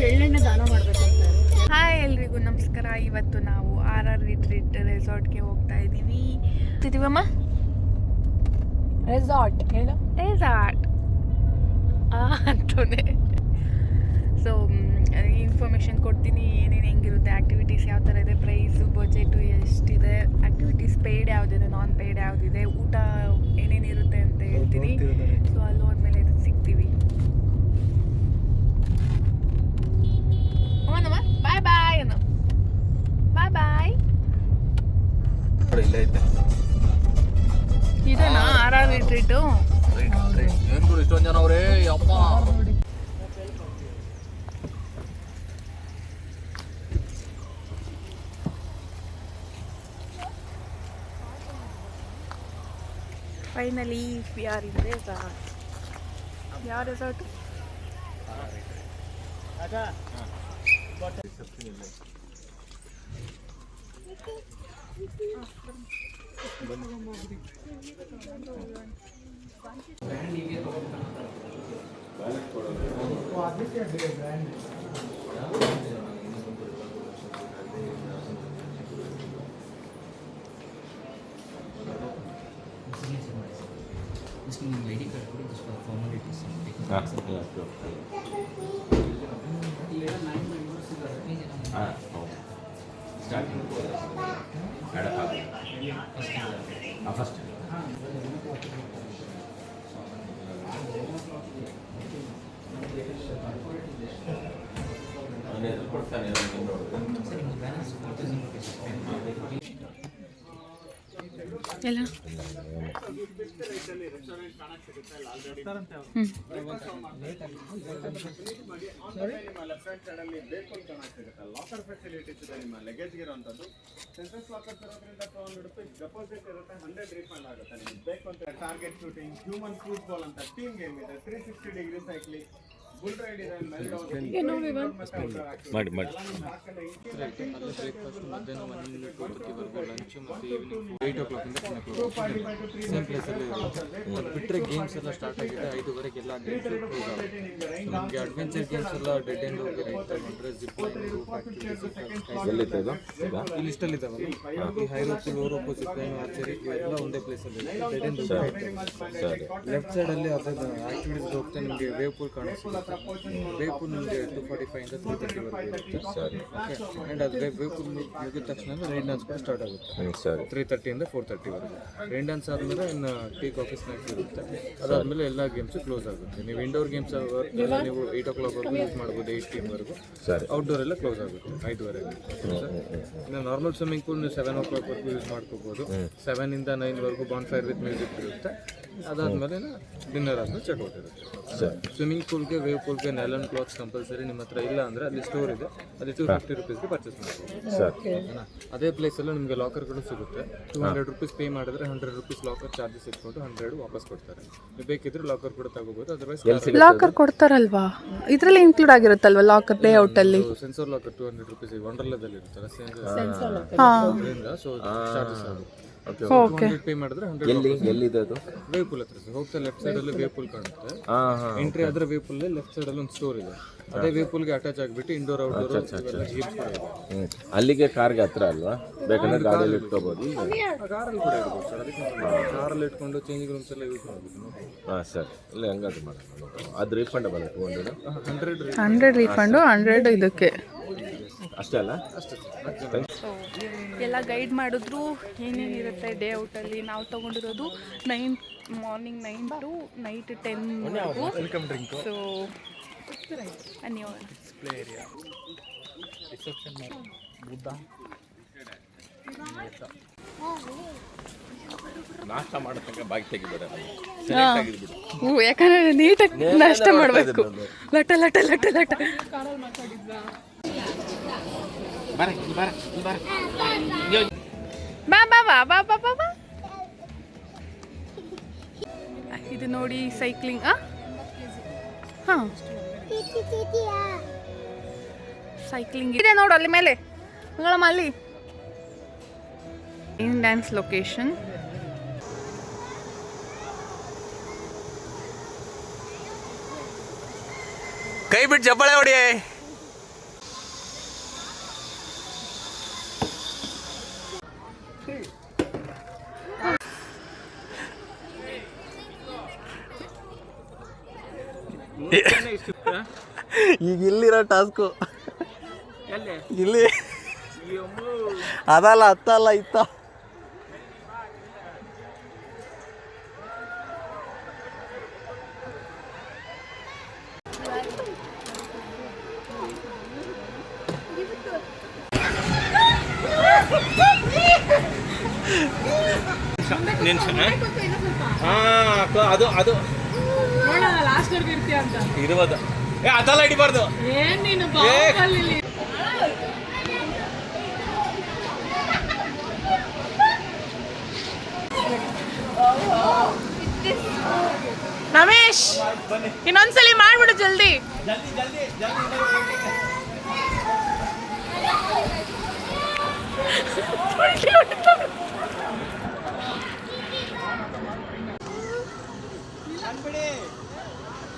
ಎಳ್ಳೆಣ್ಣೆ ದಾನ ಮಾಡಬೇಕಂತ. ಹಾಯ್ ಎಲ್ರಿಗೂ ನಮಸ್ಕಾರ. ಇವತ್ತು ನಾವು RR ರಿಟ್ರೀಟ್ ರೆಸಾರ್ಟ್ಗೆ ಹೋಗ್ತಾ ಇದ್ದೀವಿ. ತಿದ್ದೀವಮ್ಮ ರೆಸಾರ್ಟ್ ಹೇಳು. ರೆಸಾರ್ಟ್ ಅಂತಲೇ. ಸೊ ಇನ್ಫಾರ್ಮೇಷನ್ ಕೊಡ್ತೀನಿ, ಏನೇನು ಹೆಂಗಿರುತ್ತೆ, ಆ್ಯಕ್ಟಿವಿಟೀಸ್ ಯಾವ ಥರ ಇದೆ, ಪ್ರೈಸು, ಬಜೆಟು ಎಷ್ಟಿದೆ, ಆ್ಯಕ್ಟಿವಿಟೀಸ್ ಪೇಯ್ಡ್ ಯಾವುದಿದೆ, ನಾನ್ ಪೇಯ್ಡ್ ಯಾವುದಿದೆ, ಊಟ ಏನೇನಿರುತ್ತೆ ಅಂತ ಹೇಳ್ತೀನಿ. ಸೊ ಅಲ್ಲಿ ಹೋದ್ಮೇಲೆ ಸಿಗ್ತೀವಿ. ಅವನಮ್ಮ ಬಾಯ್ ಬಾಯ್ ಅನ್ನು ಬಾಯ್ ಬಾಯ್. ಇದನ್ನ RR ರಿಟ್ರೀಟು. ಇಷ್ಟೊಂದು ಜನ ಅವರೇ ಅಪ್ಪ. Finally we are in resort. ಯಾವ resort? Just need ID card for just for formalities. Starting. First. ಎಲ್ಲ ಲಾಕರ್ ಫೆಸಿಲಿಟೀಸ್ ಇದೆ. ನಿಮ್ಮ ಲಗೇಜ್ಗೆ ಇರುವಂಥದ್ದು ಸೆನ್ಸಸ್ ಲಾಕರ್ಸ್ ಇರೋದ್ರಿಂದ ₹200 ಡೆಪಾಸಿಟ್ ಇರುತ್ತೆ, 100 ರೀಫಂಡ್ ಆಗುತ್ತೆ. ನಿಮ್ಗೆ ಬೇಕು ಅಂತ ಟಾರ್ಗೆಟ್ ಶೂಟಿಂಗ್, ಹ್ಯೂಮನ್ ಫುಟ್ಬಾಲ್ ಅಂತ ಟೀಮ್ ಗೇಮ್ ಇದೆ, 360 ಡಿಗ್ರಿ ಸೈಕ್ಲಿಂಗ್, ಬುಲ್ ರೈಡ್ ಇದೆ, ಮೆಲ್ ಡೌನ್ ಮಾಡಿ ಬ್ರೇಕ್ಫಾಸ್ಟ್ ಮಧ್ಯಾಹ್ನ 1 to 2:30 ಲಂಚ್ ಮತ್ತು ಈವ್ನಿಂಗ್ 8 o'clock ಇಂದ 10 o'clock ಸೇಮ್ ಪ್ಲೇಸಲ್ಲಿ ಇರುತ್ತೆ. ಅದು ಬಿಟ್ಟರೆ ಗೇಮ್ಸ್ ಎಲ್ಲ ಸ್ಟಾರ್ಟ್ ಆಗಿದೆ 5:30 ಎಲ್ಲ ಗೇಮ್ಸ್ ಕ್ಲೋಸ್ ಆಗುತ್ತೆ. ನಿಮಗೆ ಅಡ್ವೆಂಚರ್ ಗೇಮ್ಸ್ ಎಲ್ಲ ಡೆಡ್ ಎಂಡ್ ಹೋಗಿ ರೈಟ್ ತಗೊಂಡ್ರೆ ಜಿಪ್ ಲೈನ್, ರೂಪ್ ಆಕ್ಟಿವಿಟೀಸ್ ಈ ಲಿಸ್ಟಲ್ಲಿ ಇದಾವಲ್ಲ, ಈ high rope, low rope, zip line, archery ಇವೆಲ್ಲ ಒಂದೇ ಪ್ಲೇಸಲ್ಲಿ ಇರುತ್ತೆ. ಡೆಡ್ ಎಂಡ್ ಲೆಫ್ಟ್ ಸೈಡಲ್ಲಿ ಅದರ ಆಕ್ಟಿವಿಟೀಸ್ ಹೋಗ್ತಾ ನಿಮಗೆ ವೇವ್ ಪೂಲ್ ಕಾಣಿಸುತ್ತೆ. ವೇವ್ ಪೂಲ್ ನಿಮಗೆ 2:45 ಇಂದ 3:30 ವರೆಗೂ ಇರುತ್ತೆ. ಆ್ಯಂಡ್ ಅದು ವೇವ್ ಪೂಲ್ ಮುಗಿದ ತಕ್ಷಣ ರೈನ್ ಡಾನ್ಸ್ ಕೂಡ ಸ್ಟಾರ್ಟ್ ಆಗುತ್ತೆ 3:30 ಇಂದ 4:30 ವರೆಗೂ. ರೈನ್ ಡಾನ್ಸ್ ಆದಮೇಲೆ ಇನ್ನು ಟೀ ಕಾಫಿ ಸ್ನ್ಯಾಕ್ಸ್ ಇರುತ್ತೆ. ಅದಾದಮೇಲೆ ಎಲ್ಲ ಗೇಮ್ಸು ಕ್ಲೋಸ್ ಆಗುತ್ತೆ. ನೀವು ಇಂಡೋರ್ ಗೇಮ್ಸ್ ನೀವು 8 o'clock ವರೆಗೂ ಯೂಸ್ ಮಾಡ್ಬೋದು, 8 PM ವರೆಗೂ. ಔಟ್ಡೋರ್ ಎಲ್ಲ ಕ್ಲೋಸ್ ಆಗುತ್ತೆ 5:30ಗೆ. ಇನ್ನು ನಾರ್ಮಲ್ ಸ್ವಿಮ್ಮಿಂಗ್ ಪೂಲ್ ನೀವು 7 o'clock ವರೆಗೂ ಯೂಸ್ ಮಾಡ್ಕೋಬೋದು. 7 ಇಂದ 9 ವರೆಗೂ ಬಾನ್ ಫೈರ್ ವಿತ್ ಮ್ಯೂಸಿಕ್ ಇರುತ್ತೆ. ಅದಾದಮೇಲೆ ಡಿನ್ನರ್ ಆದಮೇಲೆ ಚೆಕ್ಔಟ್ ಇರುತ್ತೆ. ಸ್ವಿಮ್ಮಿಂಗ್ ಪೂಲ್ಗೆ, ವೇವ್ ಪೂಲ್ಗೆ ನೈಲಾನ್ ಕ್ಲಾತ್ಸ್ ಕಂಪಲ್ಸರಿ. ನಿಮ್ಮ ಹತ್ರ ಇಲ್ಲ ಅಂದರೆ ಅಲ್ಲಿ ಸ್ಟೋರ್ ಇದೆ, ಅಲ್ಲಿ ₹250 ಪರ್ಚೇಸ್ ಮಾಡ್ಬೋದು. ಅದೇ ಪ್ಲೇಸಲ್ಲೂ ನಿಮಗೆ ಲಾಕರ್ಗಳು ಸಿಗುತ್ತೆ. ₹200 ಪೇ ಮಾಡಿದ್ರೆ ₹100 ಲಾಕರ್ ಚಾರ್ಜಸ್ ಇಟ್ಕೊಂಡು 100 ವಾಪಸ್ ಕೊಡ್ತಾರೆ. ನೀವು ಬೇಕಿದ್ರೆ ಲಾಕರ್ ಕೂಡ ತಗೋಬೋದು. ಅದರ್ವೈಸ್ ಲಾಕರ್ ಕೊಡ್ತಾರಲ್ವಾ, ಇದರಲ್ಲಿ ಇನ್ಕ್ಲೂಡ್ ಆಗಿರುತ್ತಲ್ವಾ ಲಾಕರ್ ಪೇ ಔಟ್ ಅಲ್ಲಿ? ಸೆನ್ಸರ್ ಲಾಕರ್ ₹200 ವಂಡರ್ಲಾದಲ್ಲಿ ಇರುತ್ತಲ್ಲ, ಸೊ ಚಾರ್ಜಸ್ ಆಗುತ್ತೆ. ಪೇ ಮಾಡಿದ್ರೆ 100 ಎಲ್ಲಿದೆ ಅದು? ವೇವ್ ಪೂಲ್ ಹತ್ರ ಹೋಗ್ತಾ ಲೆಫ್ಟ್ ಸೈಡ್ ಅಲ್ಲಿ ವೇವ್ ಪೂಲ್ ಕಾಣುತ್ತೆ. ಎಂಟ್ರಿ ಆದ್ರೆ ವೇವ್ ಪೂಲ್ ಲೆಫ್ಟ್ ಸೈಡ್ ಅಲ್ಲಿ ಒಂದು ಸ್ಟೋರ್ ಇದೆ. ಅದೇ ವೇವ್ ಪೂಲ್ಗೆ ಅಟ್ಯಾಚ್ ಆಗಿಬಿಟ್ಟು ಇಂಡೋರ್ ಔಟ್ಡೋರ್ ಅಲ್ಲಿಗೆ ಕಾರ್ಗೆ ಹತ್ರ ಅಲ್ವಾ? ಬೇಕಂದ್ರೆ ಗಾಡಿಯಲ್ಲಿ ಇಟ್ಕೋಬೋದು. ಕಾರಲ್ಲಿ ಕೂಡ ಇರ್ಬೋದು ಸರ್. ಅದಕ್ಕೆ ಕಾರಲ್ಲಿ ಇಟ್ಕೊಂಡು ಚೇಂಜಿಂಗ್ ರೂಮ್ಸ್ ಎಲ್ಲ ಯೂಸ್ ಮಾಡ್ಬೋದು. ಸರ್ ಇಲ್ಲ ಹಂಗಾದ್ರೆ ಮಾಡೋಣ. ಅದು ರೀಫಂಡಬಲ್ 100 ರೀಫಂಡು, 100 ಇದಕ್ಕೆ ಅಷ್ಟೇ ಅಲ್ಲ? ಎಲ್ಲ ಗೈಡ್ ಮಾಡಿದ್ರು ಏನೇನಿರುತ್ತೆ ಡೇ ಔಟಲ್ಲಿ. ನಾವು ತೊಗೊಂಡಿರೋದು morning 9 to night 10 welcome drink. So ನೀವು ಡಿಸ್ಪ್ಲೇ ಏರಿಯಾ, ರಿಸೆಪ್ಷನ್, ಬುದ್ಧ ನಾಷ್ಟ ಮಾಡತಕ್ಕ ಬಾಗಿ ತೆಗಿಬೇಡ. ಯಾಕಂದ್ರೆ ನೀಟಾಗಿ ನಾಷ್ಟ ಮಾಡಬೇಕು. ಲಟ ಲಟ ಲಟ ಲಟ. ಬಾ ಬಾ ಬಾ ಬಾ ಬಾ ಬಾ ಬಾ. ಇದು ನೋಡಿ ಸೈಕ್ಲಿಂಗ್. ಹಾಂ ಸೈಕ್ಲಿಂಗ್ ಇದೆ ನೋಡು ಅಲ್ಲಿ ಮೇಲೆ ಅಲ್ಲಿ. ಇನ್ ಡ್ಯಾನ್ಸ್ ಲೊಕೇಶನ್. ಕೈ ಬಿಟ್ಟು ಚಪ್ಪಾಳೆ ಹೊಡಿ. ಈಗ ಇಲ್ಲಿರೋ ಟಾಸ್ಕು ಇಲ್ಲಿ ಅದಲ್ಲ ಹತ್ತಲ್ಲ ಇತ್ತ ಅದು ಅದು ಲಾಸ್ಟ್ವರೆಗೂ ಇರ್ತೀಯ ಅಂತ ಇರುವುದು ಅದೆಲ್ಲ ಹಿಡಿಬಾರ್ದು ಏನ್ ನೀನು ಬಾಹುಬಲಿ ರಮೇಶ್ ಇನ್ನೊಂದ್ಸಲಿ ಮಾಡ್ಬಿಡು ಜಲ್ದಿ.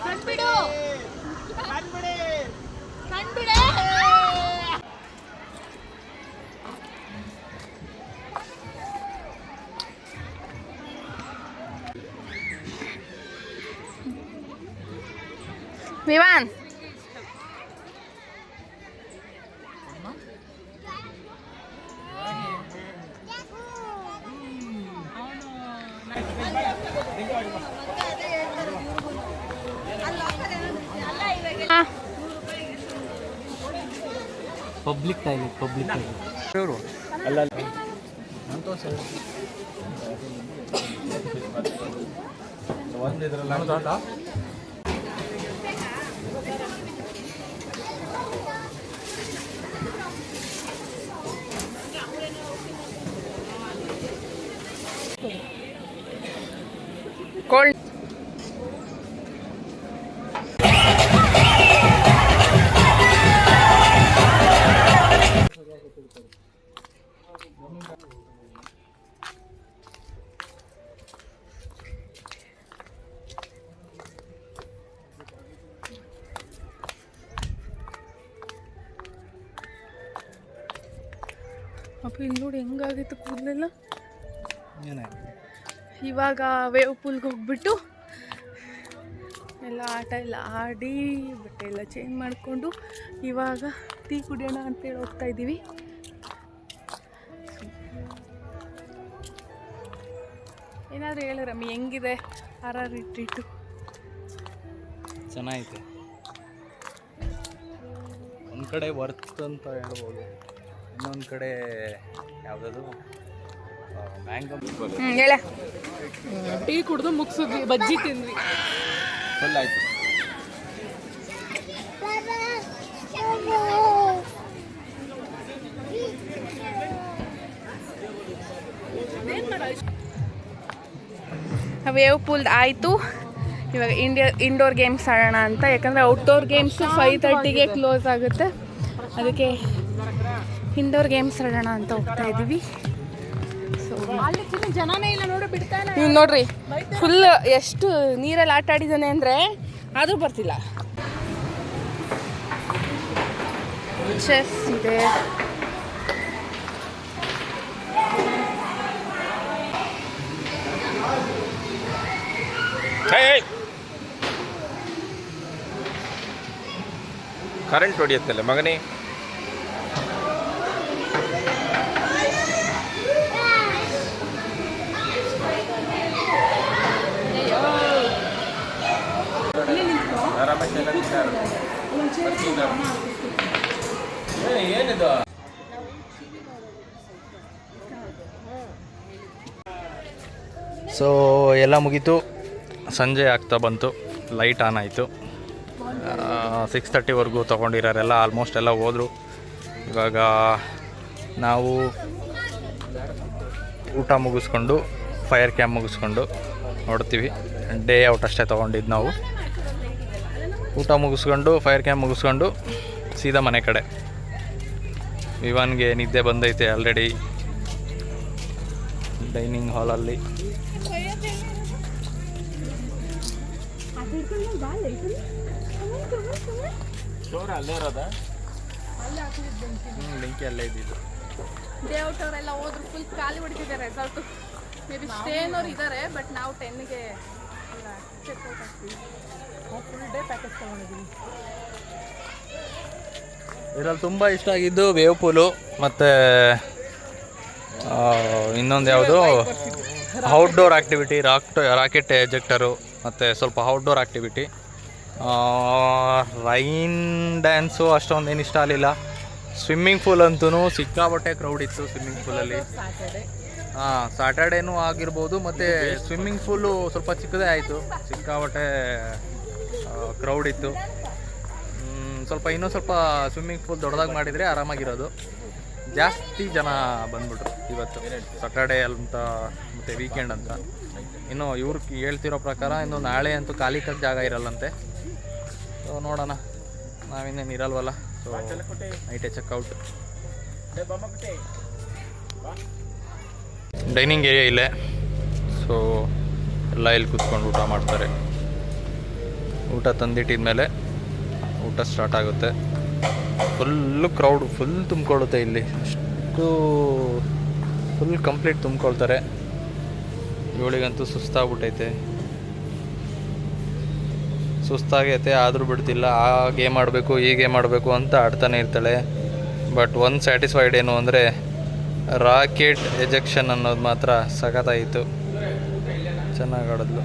ಕಣ್ಬಿಡು ಕಣ್ಬಿಡೆ Vivaan public toilet public toilet ಅಲ್ಲ ಕೋಲ್ಡ್ ಅಪ್ಪ ಇಲ್ಲಿ ನೋಡಿ ಹೆಂಗಾಗಿತ್ತು ಕೂದಲೆಲ್ಲ. ಇವಾಗ ವೇವ್ ಪೂಲ್ಗೆ ಹೋಗ್ಬಿಟ್ಟು ಎಲ್ಲ ಆಟ ಎಲ್ಲ ಆಡಿ ಬಟ್ಟೆ ಎಲ್ಲ ಚೇಂಜ್ ಮಾಡಿಕೊಂಡು ಇವಾಗ ಟೀ ಕುಡಿಯೋಣ ಅಂತೇಳಿ ಹೋಗ್ತಾ ಇದ್ದೀವಿ. ಏನಾದರೂ ಹೇಳು ರಮ್ಮಿ, ಹೆಂಗಿದೆ RR ರಿಟ್ರೀಟು? ಚೆನ್ನಾಗೈತೆ. ಒಂದು ಕಡೆ ವರ್ತ್ ಅಂತ ಹೇಳ್ಬೋದು, ಇನ್ನೊಂದು ಕಡೆ ಯಾವುದದು ಮ್ಯಾಂಗೋ. ಹೇಳ. ಟೀ ಕುಡ್ದು ಮುಗಿಸಿದ್ವಿ, ಬಜ್ಜಿ ತಿಂದ್ವಿ. ಫುಲ್ ಆಯ್ತು. ವೇವ್ ಪೂಲ್ ಆಯಿತು. ಇವಾಗ ಇಂಡೋರ್ ಗೇಮ್ಸ್ ಆಡೋಣ ಅಂತ, ಯಾಕಂದರೆ ಔಟ್ಡೋರ್ ಗೇಮ್ಸು 5:30ಗೆ ಕ್ಲೋಸ್ ಆಗುತ್ತೆ. ಅದಕ್ಕೆ ಇಂಡೋರ್ ಗೇಮ್ಸ್ ಆಡೋಣ ಅಂತ ಹೋಗ್ತಾ ಇದ್ದೀವಿ. ಸೊ ಜನನೇ ಇಲ್ಲ ನೋಡಿ, ಬಿಡ್ತಾನೆ. ನೀವು ನೋಡ್ರಿ ಫುಲ್ ಎಷ್ಟು ನೀರಲ್ಲಿ ಆಟ ಆಡಿದ್ದಾನೆ ಅಂದರೆ ಆದರೂ ಬರ್ತಿಲ್ಲ. ಚೆಸ್ ಇದೆ, ಕರೆಂಟ್ ಹೊಡಿಯುತ್ತಲ್ಲ ಮಗನೇ. ಏನಿದು? ಸೊ ಎಲ್ಲ ಮುಗೀತು, ಸಂಜೆ ಆಗ್ತಾ ಬಂತು, ಲೈಟ್ ಆನ್ ಆಯಿತು. 6:30ವರೆಗೂ ತೊಗೊಂಡಿರೋರೆಲ್ಲ ಆಲ್ಮೋಸ್ಟ್ ಎಲ್ಲ ಹೋದರು. ಇವಾಗ ನಾವು ಊಟ ಮುಗಿಸ್ಕೊಂಡು ಫೈರ್ ಕ್ಯಾಂಪ್ ಮುಗಿಸ್ಕೊಂಡು ಹೊಡ್ತೀವಿ. ಡೇ ಔಟ್ ಅಷ್ಟೇ ತೊಗೊಂಡಿದ್ದು ನಾವು. ಊಟ ಮುಗಿಸ್ಕೊಂಡು ಫೈರ್ ಕ್ಯಾಂಪ್ ಮುಗಿಸ್ಕೊಂಡು ಸೀದಾ ಮನೆ ಕಡೆ. ವಿವಾನ್ಗೆ ನಿದ್ದೆ ಬಂದೈತೆ ಆಲ್ರೆಡಿ ಡೈನಿಂಗ್ ಹಾಲಲ್ಲಿ. ಅಲ್ಲೇ ಇರೋದ ಬೆಂಕಿ ಅಲ್ಲೇ ಇದ್ದಿದ್ದು. ಡೇ ಔಟ್ ಅವರೆಲ್ಲ ಹೋದ್ರು, ಫುಲ್ ಖಾಲಿ ಹೊಡಿತಿದ್ದಾರೆ ರೆಸಾರ್ಟು. ಮೇ ಬಿ ಸ್ಟೇನವ್ರು ಇದ್ದಾರೆ, ಬಟ್ ನಾವು 10ಗೆ ಚೆಕ್ಔಟ್ ಆಗ್ತೀವಿ. ಫುಲ್ ಡೇ ಪ್ಯಾಕೇಜ್ ತೊಗೊಂಡಿದ್ದೀನಿ. ಇದರಲ್ಲಿ ತುಂಬ ಇಷ್ಟ ಆಗಿದ್ದು ವೇವ್ ಪೂಲು ಮತ್ತು ಇನ್ನೊಂದು ಯಾವುದು ಔಟ್ಡೋರ್ ಆ್ಯಕ್ಟಿವಿಟಿ ರಾಕೆಟ್ ಎಜೆಕ್ಟರು ಮತ್ತು ಸ್ವಲ್ಪ ಔಟ್ಡೋರ್ ಆ್ಯಕ್ಟಿವಿಟಿ. ರೈನ್ ಡ್ಯಾನ್ಸು ಅಷ್ಟೊಂದೇನು ಇಷ್ಟ ಆಗಲಿಲ್ಲ. ಸ್ವಿಮ್ಮಿಂಗ್ ಪೂಲ್ ಅಂತೂ ಸಿಕ್ಕಾಪಟ್ಟೆ ಕ್ರೌಡ್ ಇತ್ತು ಸ್ವಿಮ್ಮಿಂಗ್ ಪೂಲಲ್ಲಿ. ಸ್ಯಾಟರ್ಡೇನೂ ಆಗಿರ್ಬೋದು. ಮತ್ತು ಸ್ವಿಮ್ಮಿಂಗ್ ಪೂಲು ಸ್ವಲ್ಪ ಚಿಕ್ಕದೇ ಆಯಿತು, ಸಿಕ್ಕಾಪಟ್ಟೆ ಕ್ರೌಡ್ ಇತ್ತು. ಇನ್ನೂ ಸ್ವಲ್ಪ ಸ್ವಿಮ್ಮಿಂಗ್ ಪೂಲ್ ದೊಡ್ಡದಾಗಿ ಮಾಡಿದರೆ ಆರಾಮಾಗಿರೋದು. ಜಾಸ್ತಿ ಜನ ಬಂದ್ಬಿಟ್ರು ಇವತ್ತು ಸಾಟರ್ಡೇ ಅಂತ ಮತ್ತು ವೀಕೆಂಡ್ ಅಂತ. ಇನ್ನು ಇವ್ರು ಹೇಳ್ತಿರೋ ಪ್ರಕಾರ ಇನ್ನು ನಾಳೆ ಅಂತೂ ಖಾಲಿ ಜಾಗ ಇರಲ್ಲಂತೆ. ಸೊ ನೋಡೋಣ, ನಾವಿನ್ನೇನು ಇರಲ್ವಲ್ಲ. ಸೊ ನೈಟೇ ಚೆಕ್ಔಟ್. ಡೈನಿಂಗ್ ಏರಿಯಾ ಇಲ್ಲೇ. ಸೊ ಎಲ್ಲ ಇಲ್ಲಿ ಕೂತ್ಕೊಂಡು ಊಟ ಮಾಡ್ತಾರೆ. ಊಟ ತಂದಿಟ್ಟಿದ್ಮೇಲೆ ಊಟ ಸ್ಟಾರ್ಟ್ ಆಗುತ್ತೆ. ಫುಲ್ಲು ಕ್ರೌಡು, ಫುಲ್ ತುಂಬಿಕೊಳ್ಳುತ್ತೆ ಇಲ್ಲಿ. ಅಷ್ಟು ಫುಲ್ ಕಂಪ್ಲೀಟ್ ತುಂಬಿಕೊಳ್ತಾರೆ. ಇವಳಿಗಂತೂ ಸುಸ್ತಾಗೈತೆ ಆದರೂ ಬಿಡ್ತಿಲ್ಲ. ಆ ಗೇಮ್ ಆಡಬೇಕು ಈ ಗೇಮ್ ಆಡಬೇಕು ಅಂತ ಆಡ್ತಾನೆ ಇರ್ತಾಳೆ. ಬಟ್ ಒಂದು ಸ್ಯಾಟಿಸ್ಫೈಡ್ ಏನು ಅಂದರೆ ರಾಕೆಟ್ ಎಜೆಕ್ಷನ್ ಅನ್ನೋದು ಮಾತ್ರ ಸಖತ್ತಾಯಿತು. ಚೆನ್ನಾಗಿ ಆಡಿದ್ಲು.